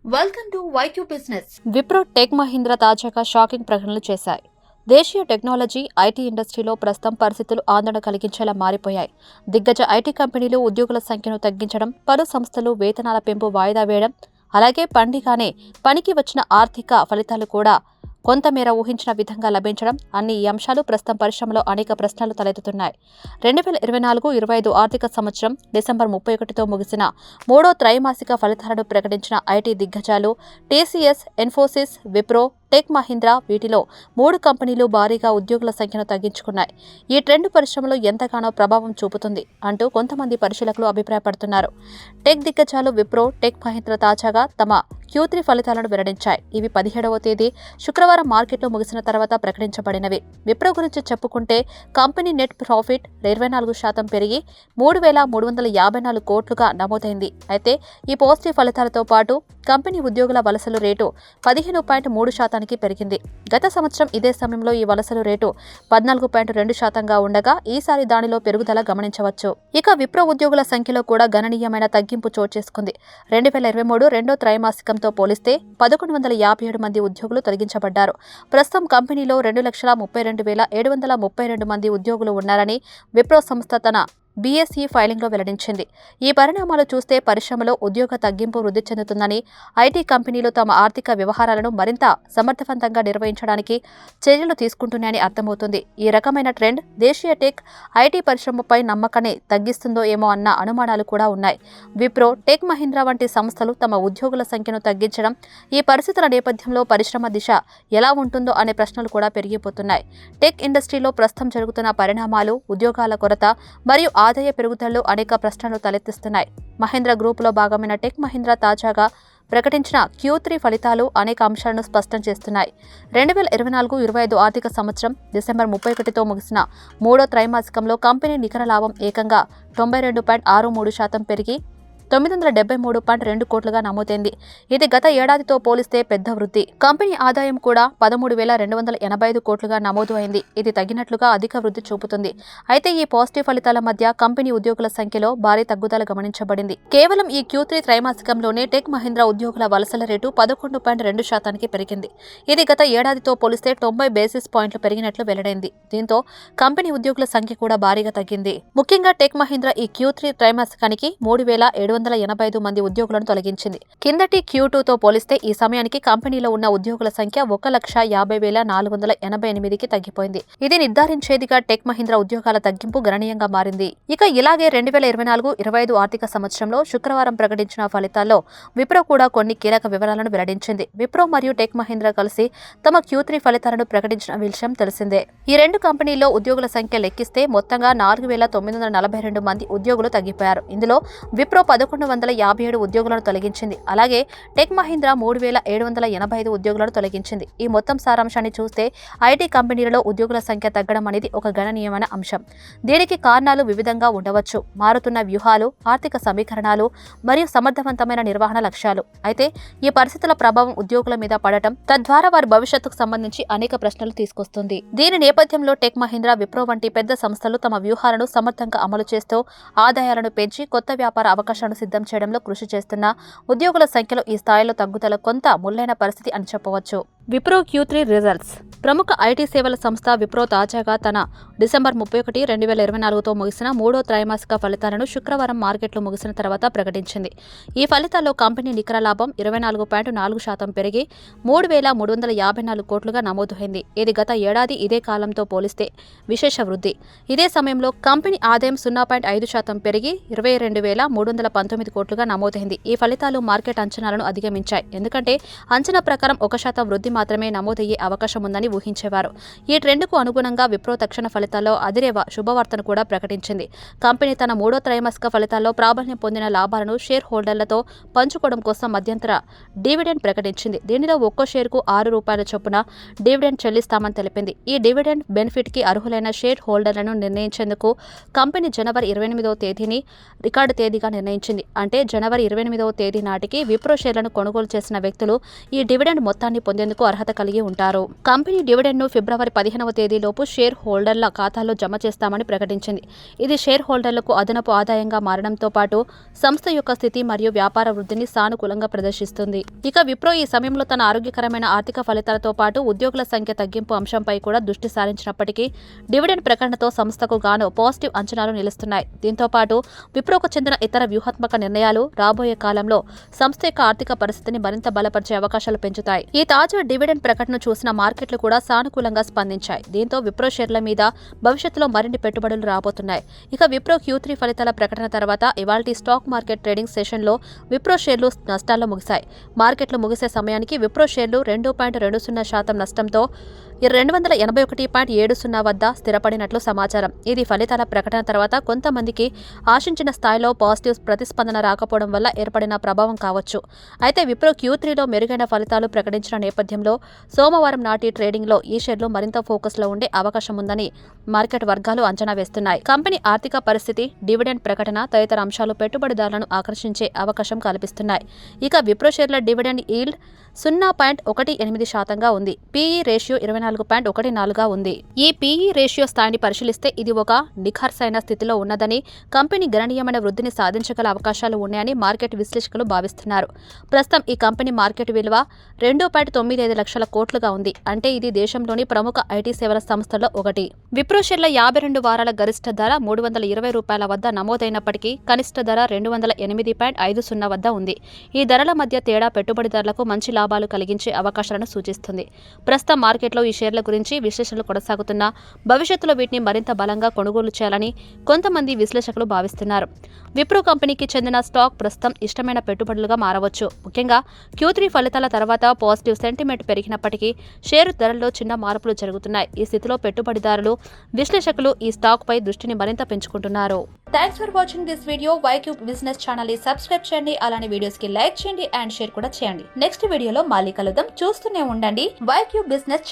Welcome to YQ business. Wipro Tech Mahindra తాజాగా shocking ప్రకటనలు చేశాయి. దేశీయ టెక్నాలజీ, ఐటీ ఇండస్ట్రీలో ప్రస్తుతం పరిస్థితులు ఆందోళన కలిగించేలా మారిపోయాయి. దిగ్గజ ఐటీ కంపెనీలు ఉద్యోగుల సంఖ్యను తగ్గించడం, పలు సంస్థలు వేతనాల పెంపు వాయిదా వేయడం, అలాగే పండిగానే పనికి వచ్చిన ఆర్థిక ఫలితాలు కూడా కొంతమేర ఊహించిన విధంగా లభించడం అన్ని ఈ అంశాలు ప్రస్తుతం పరిశ్రమలో అనేక ప్రశ్నలు తలెత్తుతున్నాయి. 2024-25 ఆర్థిక సంవత్సరం డిసెంబర్ 31తో ముగిసిన మూడో త్రైమాసిక ఫలితాలను ప్రకటించిన ఐటీ దిగ్గజాలు టీసీఎస్, ఇన్ఫోసిస్, విప్రో, టెక్ మహీంద్రా వీటిలో 3 కంపెనీలు భారీగా ఉద్యోగుల సంఖ్యను తగ్గించుకున్నాయి. ఈ ట్రెండ్ పరిశ్రమలో ఎంతగానో ప్రభావం చూపుతుంది అంటూ కొంతమంది పరిశీలకులు అభిప్రాయపడుతున్నారు. టెక్ దిగ్గజాలు విప్రో, టెక్ మహీంద్రా తాజాగా తమ Q3 ఫలితాలను వెల్లడించాయి. ఇవి 17వ తేదీ శుక్రవారం మార్కెట్లో ముగిసిన తర్వాత ప్రకటించబడినవి. విప్రో గురించి చెప్పుకుంటే కంపెనీ నెట్ ప్రాఫిట్ 24% పెరిగి 3,354 కోట్లుగా నమోదైంది. అయితే ఈ పాజిటివ్ ఫలితాలతో పాటు కంపెనీ ఉద్యోగుల వలసలు రేటు 15.3% పెరిగింది. గత సంవత్సరం ఇదే సమయంలో ఈ వలసలు రేటు 14.2%గా ఉండగా ఈసారి దానిలో పెరుగుదల గమనించవచ్చు. ఇక విప్రో ఉద్యోగుల సంఖ్యలో కూడా గణనీయమైన తగ్గింపు చోటు చేసుకుంది. 2023 రెండో త్రైమాసికంతో పోలిస్తే 1157 మంది ఉద్యోగులు తొలగించబడ్డారు. ప్రస్తుతం కంపెనీలో 2,32,732 మంది ఉద్యోగులు ఉన్నారని విప్రో సంస్థ తన BSE ఫైలింగ్లో వెల్లడించింది. ఈ పరిణామాలు చూస్తే పరిశ్రమలో ఉద్యోగ తగ్గింపు వృద్ధి చెందుతుందని, ఐటీ కంపెనీలు తమ ఆర్థిక వ్యవహారాలను మరింత సమర్థవంతంగా నిర్వహించడానికి చర్యలు తీసుకుంటున్నాయని అర్థమవుతుంది. ఈ రకమైన ట్రెండ్ దేశీయ టెక్, ఐటీ పరిశ్రమపై నమ్మకాన్ని తగ్గిస్తుందో ఏమో అన్న అనుమానాలు కూడా ఉన్నాయి. విప్రో, టెక్ మహీంద్రా వంటి సంస్థలు తమ ఉద్యోగుల సంఖ్యను తగ్గించడం, ఈ పరిస్థితుల నేపథ్యంలో పరిశ్రమ దిశ ఎలా ఉంటుందో అనే ప్రశ్నలు కూడా పెరిగిపోతున్నాయి. టెక్ ఇండస్ట్రీలో ప్రస్తుతం జరుగుతున్న పరిణామాలు, ఉద్యోగాల కొరత మరియు ఆదాయ పెరుగుదలలో అనేక ప్రశ్నలు తలెత్తిస్తున్నాయి. మహీంద్రా గ్రూపులో భాగమైన టెక్ మహీంద్రా తాజాగా ప్రకటించిన Q3 ఫలితాలు అనేక అంశాలను స్పష్టం చేస్తున్నాయి. 2024-25 ఆర్థిక సంవత్సరం డిసెంబర్ 31తో ముగిసిన మూడో త్రైమాసికంలో కంపెనీ నికర లాభం ఏకంగా 92.63% పెరిగి 973.2 కోట్లుగా నమోదైంది. ఇది గత ఏడాదితో పోలిస్తే పెద్ద వృద్ధి. కంపెనీ ఆదాయం కూడా 13,285 కోట్లుగా నమోదు అయింది. ఇది తగ్గినట్లుగా అధిక వృద్ధి చూపుతుంది. అయితే ఈ పాజిటివ్ ఫలితాల మధ్య కంపెనీ ఉద్యోగుల సంఖ్యలో భారీ తగ్గుదల గమనించబడింది. కేవలం ఈ Q3 త్రైమాసికంలోనే టెక్ మహీంద్రా ఉద్యోగుల వలసల రేటు 11.2% పెరిగింది. ఇది గత ఏడాదితో పోలిస్తే 90 బేసిస్ పాయింట్లు పెరిగినట్లు వెల్లడైంది. దీంతో కంపెనీ ఉద్యోగుల సంఖ్య కూడా భారీగా తగ్గింది. ముఖ్యంగా టెక్ మహీంద్రా ఈ Q3 త్రైమాసికానికి 3,785 మంది ఉద్యోగులను తొలగించింది. కిందటి Q2తో పోలిస్తే ఈ సమయానికి కంపెనీలో ఉన్న ఉద్యోగుల సంఖ్య 1,50,488కి తగ్గిపోయింది. ఇది నిర్ధారించేదిగా టెక్ మహీంద్రా ఉద్యోగాల తగ్గింపు గణనీయంగా మారింది. ఇక ఇలాగే 2024-25 ఆర్థిక సంవత్సరంలో శుక్రవారం ప్రకటించిన ఫలితాల్లో విప్రో కూడా కొన్ని కీలక వివరాలను వెల్లడించింది. విప్రో మరియు టెక్ మహీంద్రా కలిసి తమ Q3 ఫలితాలను ప్రకటించిన విషయం తెలిసిందే. ఈ రెండు కంపెనీల్లో ఉద్యోగుల సంఖ్య లెక్కిస్తే మొత్తంగా 4,942 మంది ఉద్యోగులు తగ్గిపోయారు. ఇందులో విప్రో 1,157 ఉద్యోగులను తొలగించింది. అలాగే టెక్ మహీంద్రా 3,785 ఉద్యోగులను తొలగించింది. ఈ మొత్తం సారాంశాన్ని చూస్తే ఐటీ కంపెనీలలో ఉద్యోగుల సంఖ్య తగ్గడం అనేది ఒక గణనీయమైన అంశం. దీనికి కారణాలు వివిధంగా ఉండవచ్చు. మారుతున్న వ్యూహాలు, ఆర్థిక సమీకరణాలు మరియు సమర్థవంతమైన నిర్వహణ లక్ష్యాలు. అయితే ఈ పరిస్థితుల ప్రభావం ఉద్యోగుల మీద పడటం, తద్వారా వారి భవిష్యత్తుకు సంబంధించి అనేక ప్రశ్నలు తీసుకొస్తుంది. దీని నేపథ్యంలో టెక్ మహీంద్రా, విప్రో వంటి పెద్ద సంస్థలు తమ వ్యూహాలను సమర్థంగా అమలు చేస్తూ ఆదాయాలను పెంచి కొత్త వ్యాపార అవకాశాలను సిద్ధం చేయడంలో కృషి చేస్తున్న ఉద్యోగుల సంఖ్యలో ఈ స్థాయిలో తగ్గుదల కొంత ముల్లైన పరిస్థితి అని చెప్పవచ్చు. Wipro Q3 results. ప్రముఖ ఐటీ సేవల సంస్థ విప్రో తాజాగా తన డిసెంబర్ 31, 2024తో ముగిసిన మూడో త్రైమాసిక ఫలితాలను శుక్రవారం మార్కెట్లో ముగిసిన తర్వాత ప్రకటించింది. ఈ ఫలితాల్లో కంపెనీ నికర లాభం 24.4% పెరిగి 3,354 కోట్లుగా నమోదైంది. ఇది గత ఏడాది ఇదే కాలంతో పోలిస్తే విశేష వృద్ధి. ఇదే సమయంలో కంపెనీ ఆదాయం 0.5% పెరిగి 22,319 కోట్లుగా నమోదైంది. ఈ ఫలితాలు మార్కెట్ అంచనాలను అధిగమించాయి. ఎందుకంటే అంచనా ప్రకారం 1% వృద్ధి మాత్రమే నమోదయ్యే అవకాశం ఉందని ఊహించేవారు. ఈ ట్రెండ్కు అనుగుణంగా విప్రో తక్షణ ఫలితాల్లో అదిరేవ శుభవార్తను కూడా ప్రకటించింది. కంపెనీ తన మూడో త్రైమాసిక ఫలితాల్లో ప్రాబల్యం పొందిన లాభాలను షేర్ హోల్డర్లతో పంచుకోవడం కోసం మధ్యంతర డివిడెండ్ ప్రకటించింది. దీనిలో ఒక్కో షేరుకు ₹6 చొప్పున డివిడెండ్ చెల్లిస్తామని తెలిపింది. ఈ డివిడెండ్ బెనిఫిట్కి అర్హులైన షేర్ హోల్డర్లను నిర్ణయించేందుకు కంపెనీ జనవరి 28వ తేదీని రికార్డు తేదీగా నిర్ణయించింది. అంటే జనవరి 28వ తేదీ నాటికి విప్రో షేర్లను కొనుగోలు చేసిన వ్యక్తులు ఈ డివిడెండ్ మొత్తాన్ని పొందేందుకు కు అర్హత కలిగి ఉంటారు. కంపెనీ డివిడెండ్ ను ఫిబ్రవరి 15వ తేదీలోపు షేర్ హోల్డర్ల ఖాతాల్లో జమ చేస్తామని ప్రకటించింది. ఇది షేర్ హోల్డర్లకు అదనపు ఆదాయంగా మారడంతో పాటు సంస్థ యొక్క స్థితి మరియు వ్యాపార వృద్ధిని సానుకూలంగా ప్రదర్శిస్తుంది. ఇక విప్రో ఈ సమయంలో తన ఆరోగ్యకరమైన ఆర్థిక ఫలితాలతో పాటు ఉద్యోగుల సంఖ్య తగ్గింపు అంశంపై కూడా దృష్టి సారించినప్పటికీ డివిడెండ్ ప్రకటనతో సంస్థకు గాను పాజిటివ్ అంచనాలు నిలుస్తున్నాయి. దీంతో పాటు విప్రోకు చెందిన ఇతర వ్యూహాత్మక నిర్ణయాలు రాబోయే కాలంలో సంస్థ యొక్క ఆర్థిక పరిస్థితిని మరింత బలపరిచే అవకాశాలు పెంచుతాయి. ఈ తాజా డివిడెండ్ ప్రకటన చూసిన మార్కెట్లు కూడా సానుకూలంగా స్పందించాయి. దీంతో విప్రో షేర్ల మీద భవిష్యత్తులో మరిన్ని పెట్టుబడులు రాబోతున్నాయి. ఇక విప్రో Q3 ఫలితాల ప్రకటన తర్వాత ఇవాల్టి స్టాక్ మార్కెట్ ట్రేడింగ్ సెషన్లో విప్రో షేర్లు నష్టాల్లో ముగిశాయి. మార్కెట్లు ముగిసే సమయానికి విప్రో షేర్లు 2.20% నష్టంతో 281.70 వద్ద స్థిరపడినట్లు సమాచారం. ఇది ఫలితాల ప్రకటన తర్వాత కొంతమందికి ఆశించిన స్థాయిలో పాజిటివ్ ప్రతిస్పందన రాకపోవడం వల్ల ఏర్పడిన ప్రభావం కావచ్చు. అయితే విప్రో Q3లో మెరుగైన ఫలితాలు ప్రకటించిన నేపథ్యంలో సోమవారం నాటి ట్రేడింగ్లో ఈ షేర్లు మరింత ఫోకస్లో ఉండే అవకాశం ఉందని మార్కెట్ వర్గాలు అంచనా వేస్తున్నాయి. కంపెనీ ఆర్థిక పరిస్థితి, డివిడెండ్ ప్రకటన తదితర అంశాలు పెట్టుబడిదారులను ఆకర్షించే అవకాశం కల్పిస్తున్నాయి. ఇక విప్రో షేర్ల డివిడెండ్ ఈల్డ్ 0.18% ఉంది. PE రేషియో 24.14గా ఉంది. ఈ PE రేషియో స్థాయిని పరిశీలిస్తే ఇది ఒక నిఖార్సైన స్థితిలో ఉన్నదని, కంపెనీ గణనీయమైన వృద్ధిని సాధించగల అవకాశాలు ఉన్నాయని మార్కెట్ విశ్లేషకులు భావిస్తున్నారు. ప్రస్తుతం ఈ కంపెనీ మార్కెట్ విలువ 2.95 లక్షల కోట్లుగా ఉంది. అంటే ఇది దేశంలోని ప్రముఖ ఐటీ సేవల సంస్థల్లో ఒకటి. విప్రో షేర్ల 52 వారాల గరిష్ట ధర $320 వద్ద నమోదైనప్పటికీ కనిష్ట ధర 208.50 వద్ద ఉంది. ఈ ధరల మధ్య తేడా పెట్టుబడిదారులకు మంచి లాభాలు కలిగించే అవకాశాలను సూచిస్తుంది. ప్రస్తుతం మార్కెట్లో ఈ షేర్ల గురించి విశ్లేషణలు కొనసాగుతున్నా భవిష్యత్తులో వీటిని మరింత బలంగా కొనుగోలు చేయాలని కొంతమంది విశ్లేషకులు భావిస్తున్నారు. విప్రో కంపెనీకి చెందిన స్టాక్ ప్రస్తుతం ఇష్టమైన పెట్టుబడులుగా మారవచ్చు. ముఖ్యంగా Q3 ఫలితాల తర్వాత పాజిటివ్ సెంటిమెంట్ పెరిగినప్పటికీ షేరు ధరల్లో చిన్న మార్పులు జరుగుతున్నాయి. ఈ స్థితిలో పెట్టుబడిదారులు, విశ్లేషకులు ఈ స్టాక్ పై దృష్టిని మరింత పెంచుకుంటున్నారు. Thanks for watching this video. YQ business channel ని సబ్స్క్రైబ్ చేయండి. అలానే వీడియోస్ కి లైక్ చేయండి అండ్ షేర్ కూడా చేయండి. నెక్స్ట్ వీడియోలో మళ్ళీ కలుద్దాం. చూస్తూనే ఉండండి YQ బిజినెస్ ఛానల్.